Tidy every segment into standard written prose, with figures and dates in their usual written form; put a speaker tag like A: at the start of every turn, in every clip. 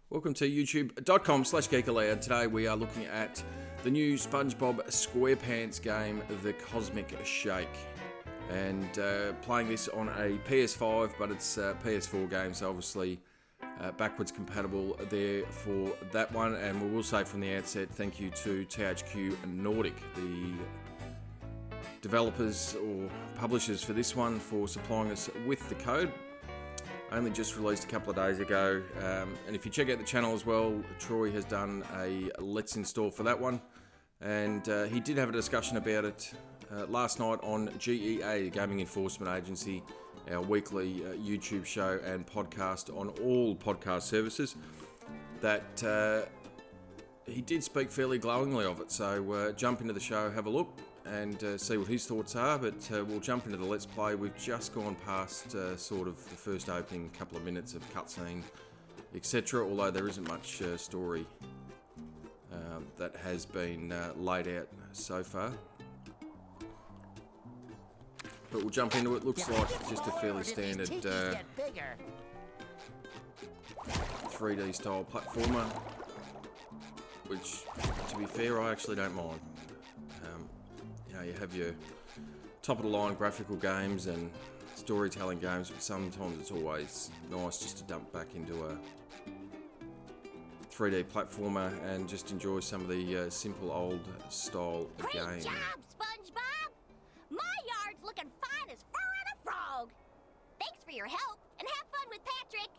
A: Welcome to youtube.com/Geek Aloud. Today we are looking at the new SpongeBob SquarePants game, The Cosmic Shake. And playing this on a PS5, but it's a PS4 game, so obviously backwards compatible there for that one. And we will say from the outset, thank you to THQ Nordic, the developers or publishers for this one, for supplying us with the code. Only just released a couple of days ago, and if you check out the channel as well, Troy has done a Let's Install for that one, and he did have a discussion about it last night on GEA, the Gaming Enforcement Agency, our weekly YouTube show and podcast on all podcast services, that he did speak fairly glowingly of it. So jump into the show, have a look, and see what his thoughts are, but we'll jump into the Let's Play. We've just gone past sort of the first opening couple of minutes of cutscene, etc., although there isn't much story that has been laid out so far. But we'll jump into it. Looks like just a fairly standard 3D style platformer, which, to be fair, I actually don't mind. You have your top-of-the-line graphical games and storytelling games, but sometimes it's always nice just to dump back into a 3D platformer and just enjoy some of the simple old style of game.
B: Great job, SpongeBob! My yard's looking fine as fur on a frog! Thanks for your help, and have fun with Patrick!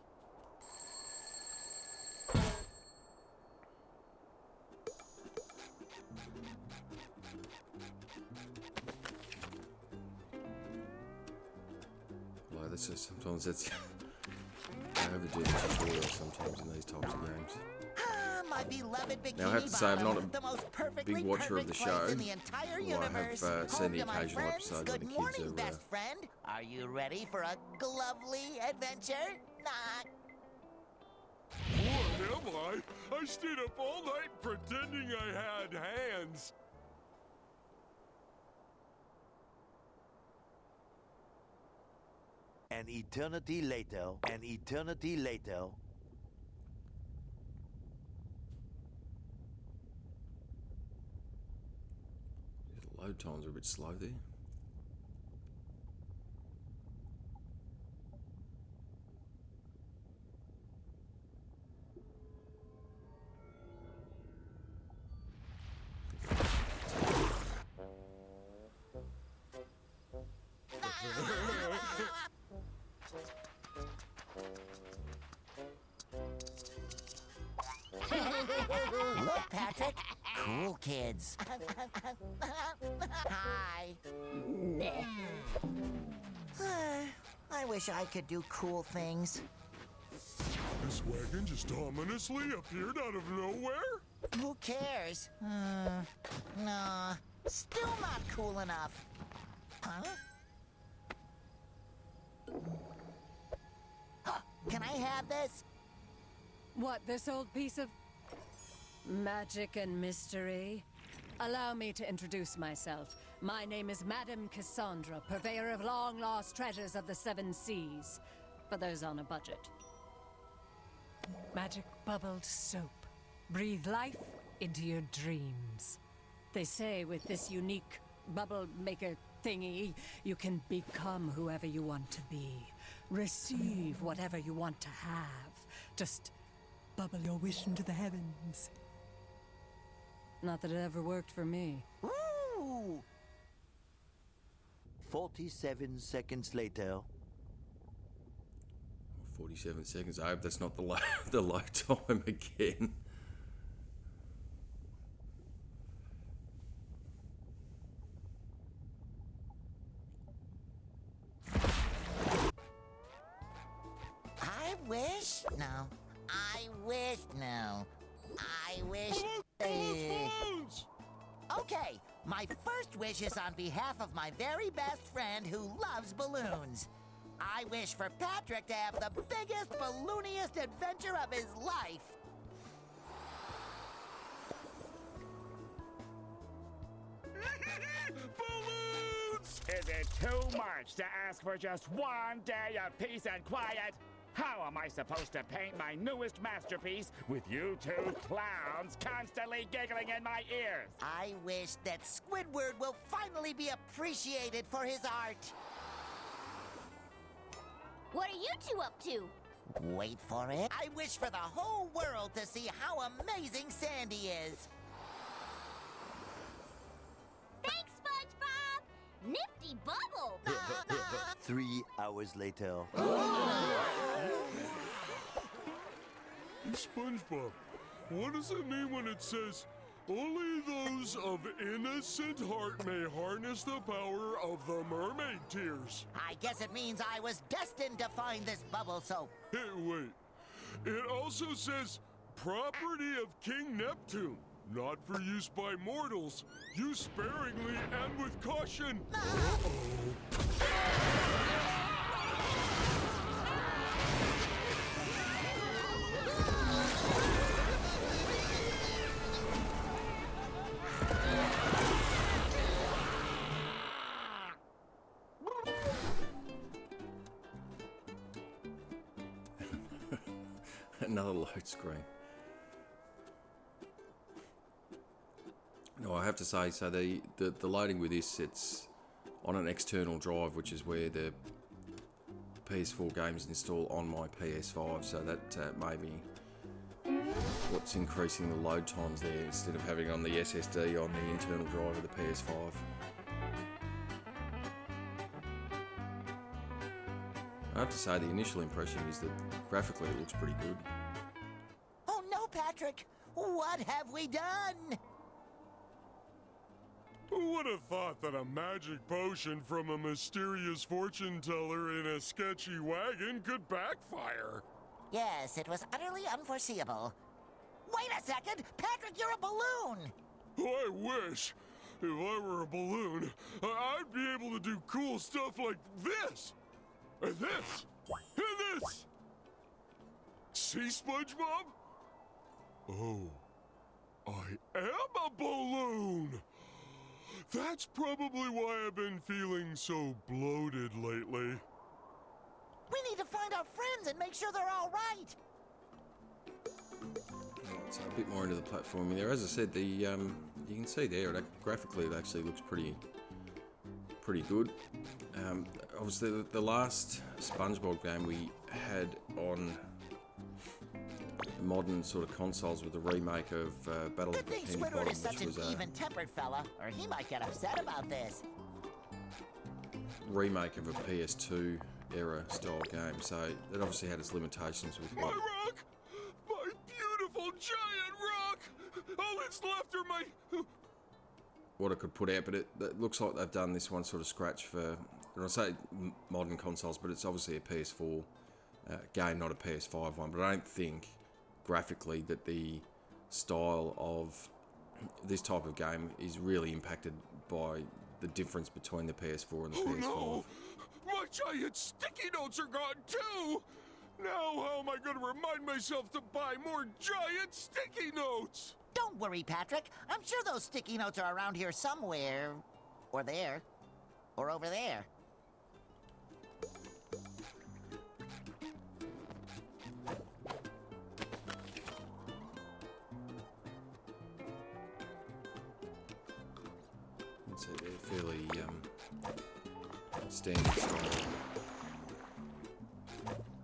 A: Sometimes it's I overdo the tutorial sometimes in these types of games.
C: My beloved Bikini
A: Now I have to say I'm not
C: Bottom,
A: a big watcher of the show.
C: in the entire
A: Although I have seen the occasional
C: friends.
A: episode
C: Good
A: when the
C: morning,
A: kids are
C: best friend. Are you ready for a lovely adventure? Not.
D: What am I? I stayed up all night pretending I had hands.
E: An eternity later,
A: The load times are a bit slow there.
C: Look, Patrick. Cool kids. Hi. I wish I could do cool things.
D: This wagon just ominously appeared out of nowhere?
C: Who cares? Nah, still not cool enough. Huh? Can I have this?
F: What, this old piece of magic and mystery? Allow me to introduce myself. My name is Madame Cassandra, purveyor of long-lost treasures of the Seven Seas, for those on a budget. Magic bubbled soap. Breathe life into your dreams. They say with this unique bubble maker thingy, you can become whoever you want to be. Receive whatever you want to have. Just bubble your wish into the heavens. Not that it ever worked for me.
C: Ooh!
E: 47 seconds later.
A: 47 seconds. I hope that's not the low time again.
C: I wish? No. I wish? No. I wish... Okay, my first wish is on behalf of my very best friend who loves balloons. I wish for Patrick to have the biggest, ballooniest adventure of his life.
D: Balloons!
G: Is it too much to ask for just one day of peace and quiet? How am I supposed to paint my newest masterpiece with you two clowns constantly giggling in my ears?
C: I wish that Squidward will finally be appreciated for his art.
B: What are you two up to?
C: Wait for it. I wish for the whole world to see how amazing Sandy is.
B: Thanks, SpongeBob! Nifty bubble!
E: 3 hours later.
D: SpongeBob, what does it mean when it says, only those of innocent heart may harness the power of the mermaid tears?
C: I guess it means I was destined to find this bubble soap.
D: Hey, wait. It also says, property of King Neptune. Not for use by mortals. Use sparingly and with caution.
A: Another load screen. No, I have to say, so the loading with this, it's on an external drive, which is where the PS4 games install on my PS5, so that may be what's increasing the load times there, instead of having on the SSD on the internal drive of the PS5. I have to say, the initial impression is that graphically it looks pretty good.
C: Oh no, Patrick! What have we done?
D: Who would have thought that a magic potion from a mysterious fortune teller in a sketchy wagon could backfire?
C: Yes, it was utterly unforeseeable. Wait a second! Patrick, you're a balloon!
D: I wish. If I were a balloon, I'd be able to do cool stuff like this. And this. And this. See, SpongeBob? Oh, I am a balloon. That's probably why I've been feeling so bloated lately.
C: We need to find our friends and make sure they're all right!
A: Right, so a bit more into the platforming there. As I said, the you can see there, graphically it actually looks pretty good. Obviously, the last SpongeBob game we had on modern sort of consoles with the remake of Battle
C: Good
A: of
C: thing
A: Bikini
C: Squidward
A: Bottom,
C: is such
A: which
C: an
A: was a
C: even-tempered fella, or he might get upset about this.
A: remake of a PS2 era style game. So it obviously had its limitations with
D: My
A: what
D: rock! My beautiful giant rock! All that's left are my...
A: it could put out, but it looks like they've done this one sort of scratch for, and I say modern consoles, but it's obviously a PS4 game, not a PS5 one. But I don't think graphically that the style of this type of game is really impacted by the difference between the PS4 and the PS5.
D: No! My giant sticky notes are gone too! Now how am I going to remind myself to buy more giant sticky notes?
C: Don't worry, Patrick. I'm sure those sticky notes are around here somewhere. Or there. Or over there.
A: It's a fairly standard style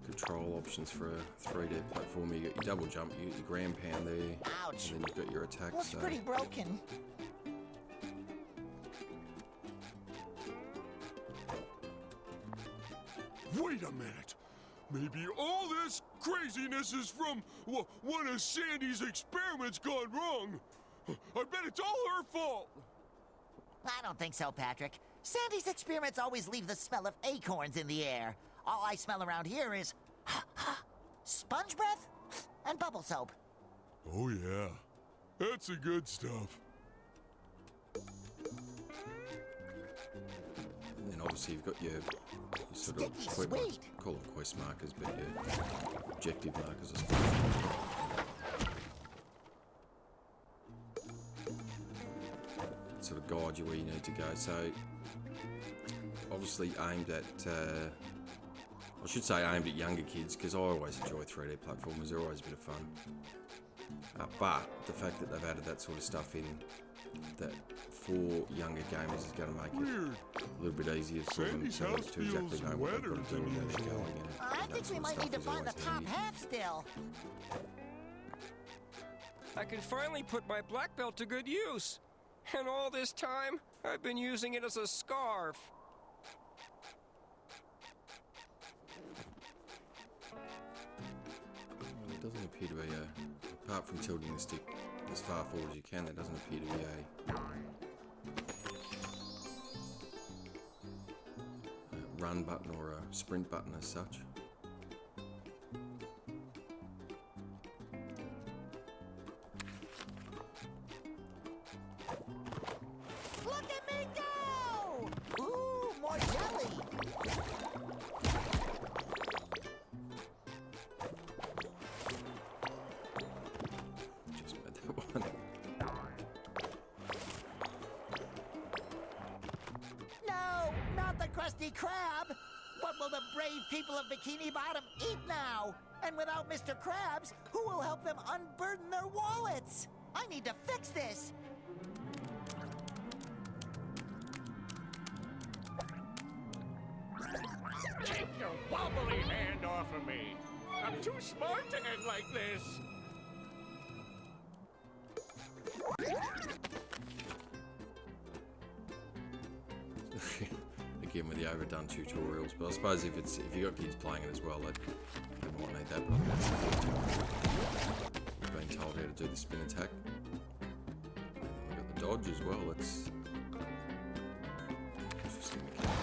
A: control options for a 3D platform. You got your double jump, your ground pound there,
C: Ouch.
A: and then you've got your attack.
C: Looks
A: So
C: pretty broken.
D: Wait a minute. Maybe all this craziness is from one of Sandy's experiments gone wrong. I bet it's all her fault.
C: I don't think so, Patrick. Sandy's experiments always leave the smell of acorns in the air. All I smell around here is sponge breath and bubble soap.
D: Oh yeah, that's the good stuff.
A: And then obviously you've got your sort of
C: Sticky
A: quest,
C: sweet.
A: call them quest markers, but your objective markers, I suppose. Sort of guide you where you need to go. So obviously aimed at I should say aimed at younger kids, because I always enjoy 3D platformers. They're always a bit of fun. But the fact that they've added that sort of stuff in that for younger gamers is going to make it a little bit easier for them
D: Sandy's
A: to
D: house
A: exactly
D: feels
A: know what they've
D: wetter
A: got to do
D: than
A: and where they're
D: usual.
A: going. And
C: I
A: that
C: think
A: sort
C: we
A: of
C: might
A: stuff
C: need to
A: is
C: find the
A: always
C: top
A: handy.
C: half still.
H: I can finally put my black belt to good use. And all this time, I've been using it as a scarf.
A: Well, it doesn't appear to be apart from tilting the stick as far forward as you can, there doesn't appear to be a run button or a sprint button as such.
C: Look at me go! Ooh, more jelly!
A: Just made that one.
C: No, not the Krusty Krab! What will the brave people of Bikini Bottom eat now? And without Mr. Krabs, who will help them unburden their wallets? I need to fix this!
G: Take your wobbly hand off of me. I'm too smart to end like this.
A: Again with the overdone tutorials, but I suppose if you got kids playing it as well, they might need that. But that's we've been told how to do the spin attack. And we've got the dodge as well. That's interesting mechanic.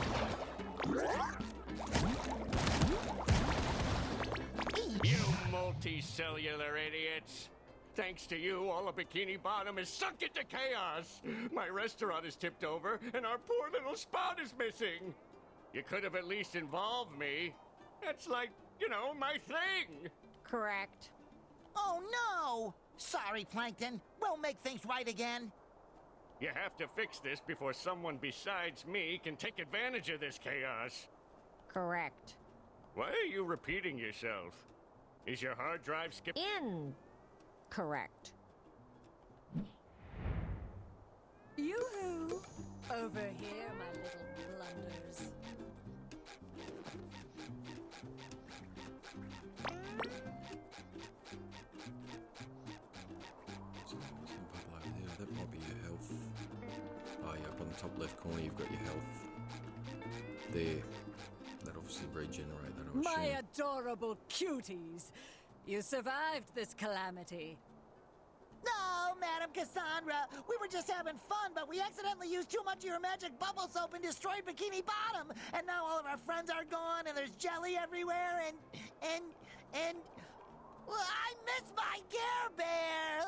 G: You multicellular idiots. Thanks to you, all of Bikini Bottom is sunk into chaos. My restaurant is tipped over, and our poor little spot is missing. You could have at least involved me. That's like, you know, my thing.
F: Correct.
C: Oh no! Sorry, Plankton. We'll make things right again.
G: You have to fix this before someone besides me can take advantage of this chaos.
F: Correct.
G: Why are you repeating yourself? Is your hard drive skip?
F: Correct. Yoo-hoo! Over here, my little blunders.
A: Some people over there, that might be your health. Oh yeah, up on the top left corner you've got your health. There. That obviously regenerate that, I would
F: My
A: assume.
F: adorable cuties! You survived this calamity.
C: No, Madam Cassandra. We were just having fun, but we accidentally used too much of your magic bubble soap and destroyed Bikini Bottom. And now all of our friends are gone, and there's jelly everywhere, and... Well, I miss my Care Bear!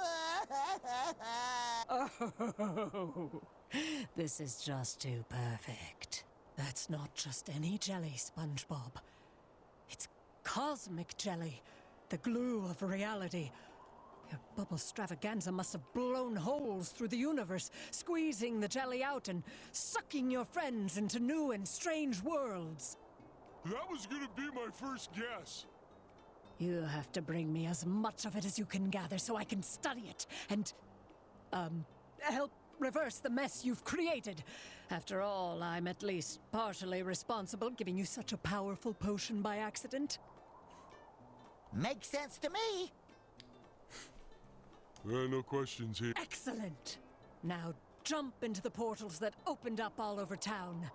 F: Oh, this is just too perfect. That's not just any jelly, SpongeBob. It's cosmic jelly, the glue of reality. Your bubble stravaganza must have blown holes through the universe, squeezing the jelly out and sucking your friends into new and strange worlds.
D: That was gonna be my first guess.
F: You have to bring me as much of it as you can gather so I can study it and, help reverse the mess you've created. After all, I'm at least partially responsible, giving you such a powerful potion by accident.
C: Makes sense to me.
D: No questions here.
F: Excellent! Now jump into the portals that opened up all over town.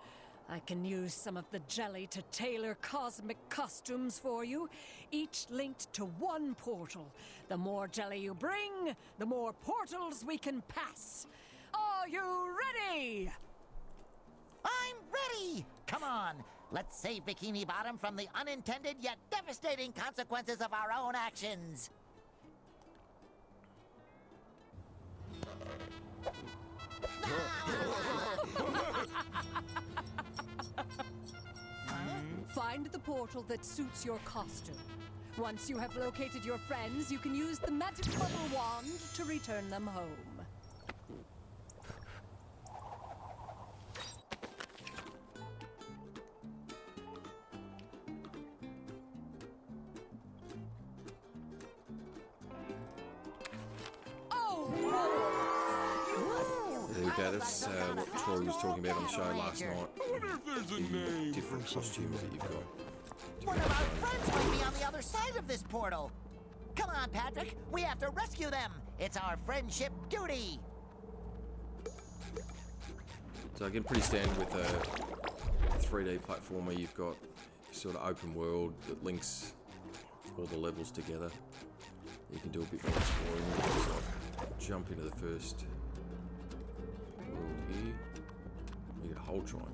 F: I can use some of the jelly to tailor cosmic costumes for you, each linked to one portal. The more jelly you bring, the more portals we can pass. Are you ready?
C: I'm ready! Come on, let's save Bikini Bottom from the unintended yet devastating consequences of our own actions.
F: Find the portal that suits your costume. Once you have located your friends, you can use the magic bubble wand to return them home.
A: Okay, that's what Troy was talking about on the show last night.
D: I wonder if there's a
A: The
D: name
A: different
D: for
A: costumes that you've got.
C: One of our friends might be on the other side of this portal. Come on, Patrick. We have to rescue them. It's our friendship duty.
A: So again, pretty standard with a 3D platformer. You've got sort of open world that links all the levels together. You can do a bit more exploring. Just like jump into the first world here. You get a whole triangle.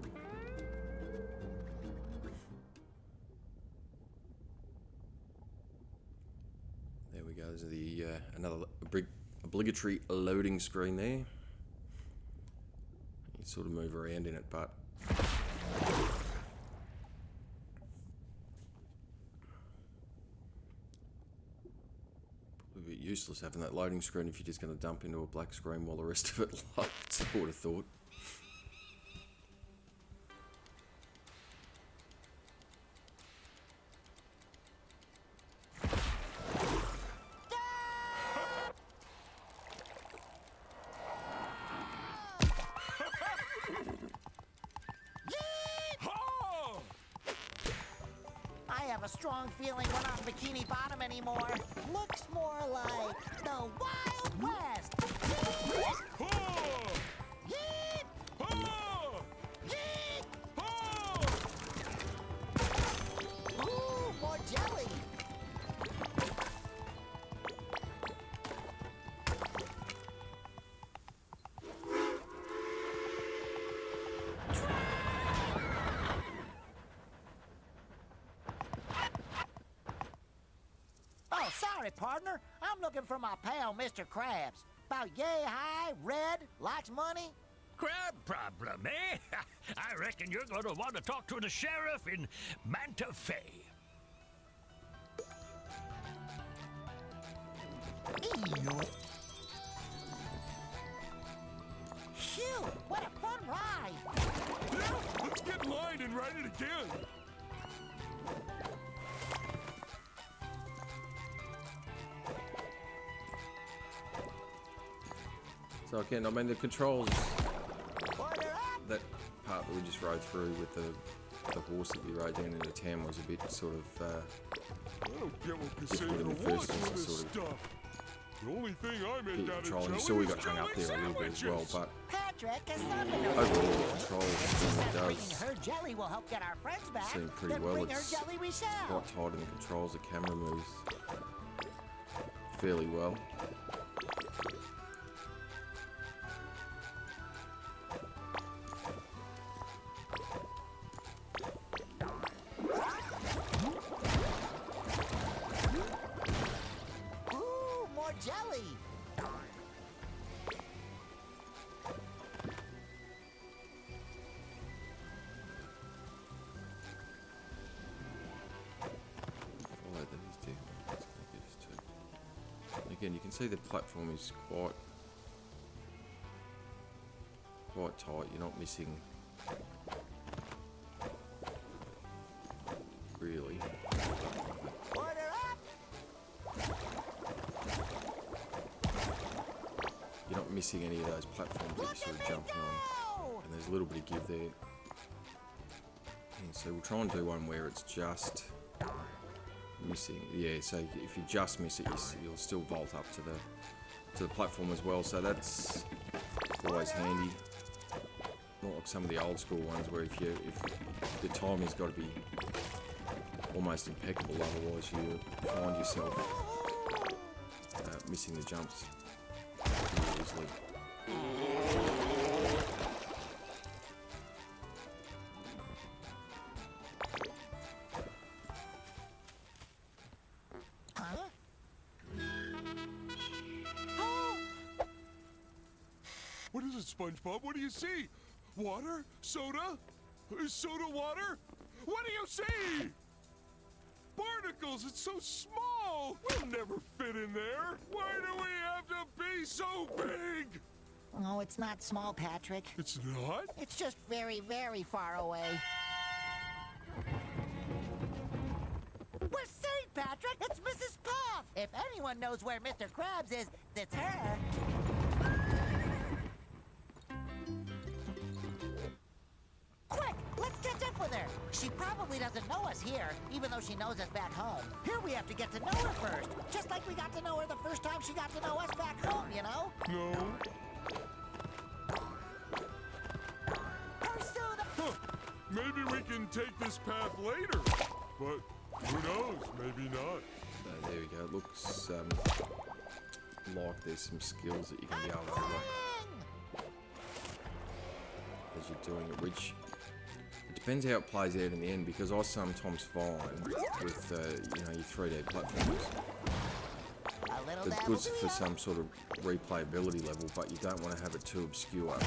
A: There we go. There's the another obligatory loading screen there. You sort of move around in it, but probably a bit useless having that loading screen if you're just going to dump into a black screen while the rest of it loads, I would have thought.
C: I have a strong feeling we're not Bikini Bottom anymore. Looks more like the Wild West. Yeet! Yeet! Ooh, more jelly. Oh, sorry, partner. I'm looking for my pal, Mr. Krabs. About yay high, red, likes money.
I: Crab problem, eh? I reckon you're going to want to talk to the sheriff in Manta Fe.
C: Ew. Phew, what a fun ride.
D: Yeah, let's get in line and ride it again.
A: So again, I mean the controls,
C: Order up.
A: that part that we just rode through with the horse that we rode down into town was a bit sort of
D: I don't get what
A: different in the
D: Cassandra
A: first
D: wants
A: one,
D: with this
A: sort of
D: stuff. The only thing I'm in
A: bit
D: down
A: control.
D: at
A: And you
D: Jelly
A: saw we
D: is
A: got hung up
D: jelly
A: there a little bit as well,
D: sandwiches.
A: but
C: Patrick, Cassandra knows
A: overall
C: what
A: the
C: to do.
A: controls
C: If she
A: it
C: says bringing
A: does
C: her jelly will help get our friends back,
A: seem pretty
C: then
A: well.
C: bring her
A: It's
C: jelly we shall.
A: quite tight in the controls. The camera moves fairly well.
C: Ooh, more jelly.
A: Follow these two. That's gonna get us to. Again, you can see the platform is quite tight. You're not missing really.
C: Order up.
A: You're not missing any of those platforms that you're sort of jumping on.
C: Go.
A: And there's a little bit of give there. And so we'll try and do one where it's just missing. Yeah, so if you just miss it, you'll still vault up to the platform as well. So that's always handy. Not like some of the old school ones where if the timing's got to be almost impeccable, otherwise you find yourself missing the jumps pretty easily.
C: Huh? Oh,
D: What is it, SpongeBob? What do you see? Water? Soda? Soda water? What do you see? Barnacles! It's so small! We'll never fit in there! Why do we have to be so big?
C: oh, it's not small, Patrick.
D: It's not?
C: It's just very, very far away. We're safe, Patrick! It's Mrs. Puff! If anyone knows where Mr. Krabs is, it's her. She probably doesn't know us here, even though she knows us back home. Here we have to get to know her first, just like we got to know her the first time she got to know us back home, you know?
D: No.
C: Pursue the...
D: Maybe we can take this path later. But who knows? Maybe not.
A: So there we go. It looks like there's some skills that you're going to be able to unlock as you're doing it, which it depends how it plays out in the end, because I sometimes find with you know, your 3D platforms, it's good for some sort of replayability level, but you don't want to have it too obscure.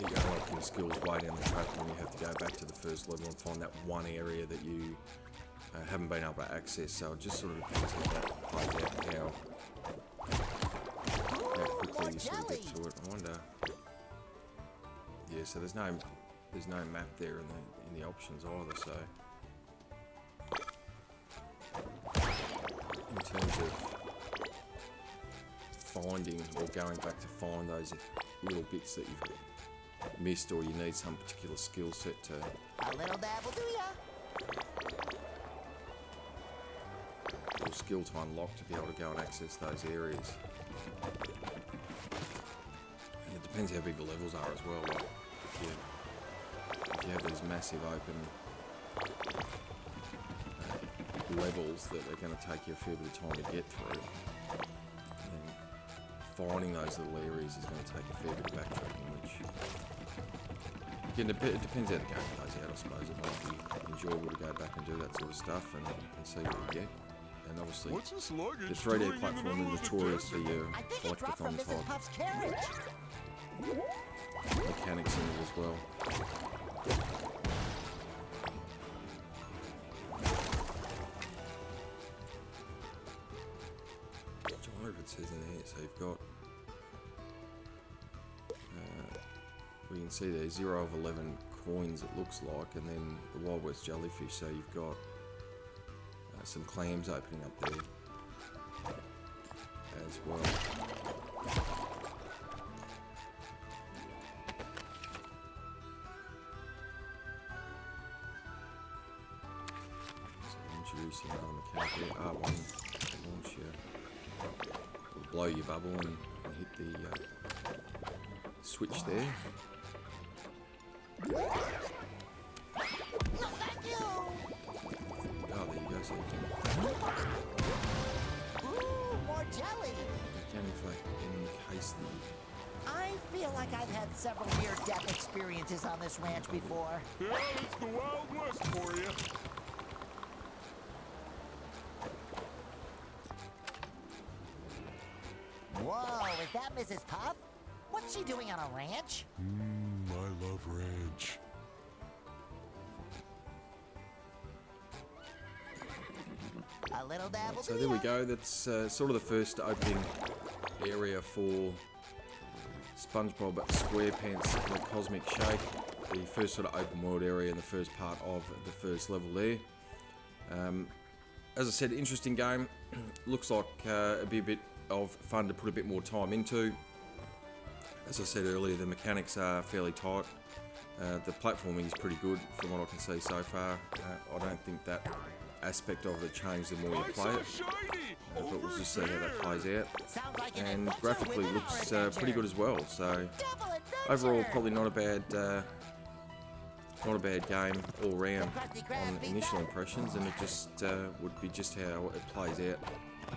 A: You're unlocking skills way down the track when you have to go back to the first level and find that one area that you haven't been able to access. So it just sort of depends how that plays out, how quickly you sort of get to it. I wonder. Yeah, so there's no map there in the options either. So in terms of finding or going back to find those little bits that you've missed, or you need some particular skill set to.
C: A little dab will do ya.
A: Or skill to unlock to be able to go and access those areas. And it depends how big the levels are as well. Like if you have these massive open levels that are going to take you a fair bit of time to get through, then finding those little areas is going to take a fair bit of backtracking, which again, it depends how the game plays out. I suppose it might be enjoyable to go back and do that sort of stuff and see what you get. And obviously, the 3D platform is notorious for your collectathon type mechanics in it as well. I wonder if it says in there. So you've got, we can see there 0 of 11 coins, it looks like, and then the Wild West jellyfish. So you've got some clams opening up there as well. So introducing another mechanic there. R1 launch will blow your bubble and hit the switch there.
C: No, thank you.
A: Oh, there you go. So you
C: Ooh, more jelly.
A: can encase the.
C: I feel like I've had several near-death experiences on this ranch before.
D: Yeah, it's the Wild West for you.
C: Whoa, is that Mrs. Puff? What's she doing on a ranch?
D: I love ranch.
C: A little dabble.
A: So there we go. That's sort of the first opening area for SpongeBob SquarePants and the Cosmic Shake. The first sort of open world area in the first part of the first level there. As I said, interesting game. Looks like it'd be a bit of fun to put a bit more time into. As I said earlier, the mechanics are fairly tight. The platforming is pretty good from what I can see so far. I don't think that aspect of it changed the more you play it, but we'll just see how that plays out. And graphically looks pretty good as well. So overall, probably not a bad game all round on initial impressions, and it just would be just how it plays out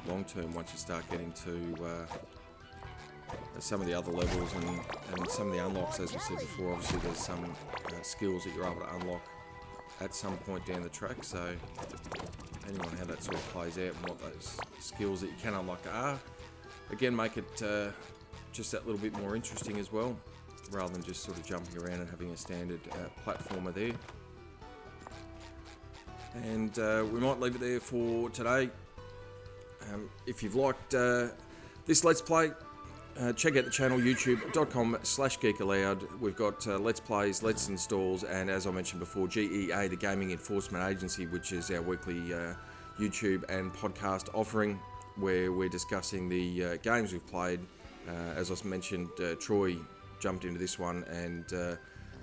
A: long term once you start getting to some of the other levels and some of the unlocks. As we said before, obviously there's some skills that you're able to unlock at some point down the track, so depending on how that sort of plays out and what those skills that you can unlock are, again, make it just that little bit more interesting as well, rather than just sort of jumping around and having a standard platformer there. And we might leave it there for today. If you've liked this Let's Play, check out the channel, youtube.com/Geek Aloud. We've got Let's Plays, Let's Installs, and as I mentioned before, GEA, the Gaming Enforcement Agency, which is our weekly YouTube and podcast offering, where we're discussing the games we've played. As I mentioned, Troy jumped into this one and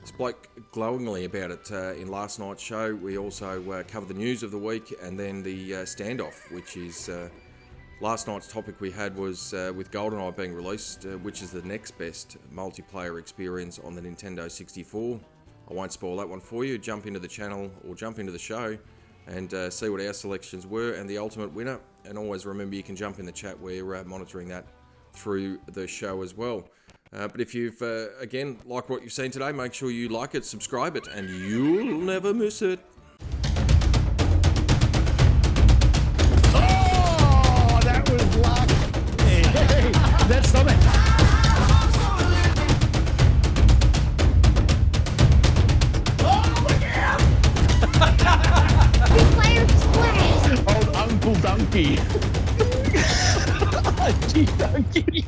A: spoke glowingly about it in last night's show. We also covered the news of the week and then the standoff, which is last night's topic we had was with GoldenEye being released, which is the next best multiplayer experience on the Nintendo 64. I won't spoil that one for you. Jump into the channel or jump into the show and see what our selections were and the ultimate winner. And always remember you can jump in the chat. We're monitoring that through the show as well. But if you've, again, liked what you've seen today, make sure you like it, subscribe it, and you'll never miss it.
J: Oh, that was luck. Hey, that's something. Oh, look at him!
B: Player Splash!
J: Old Uncle Donkey. Gee, Donkey.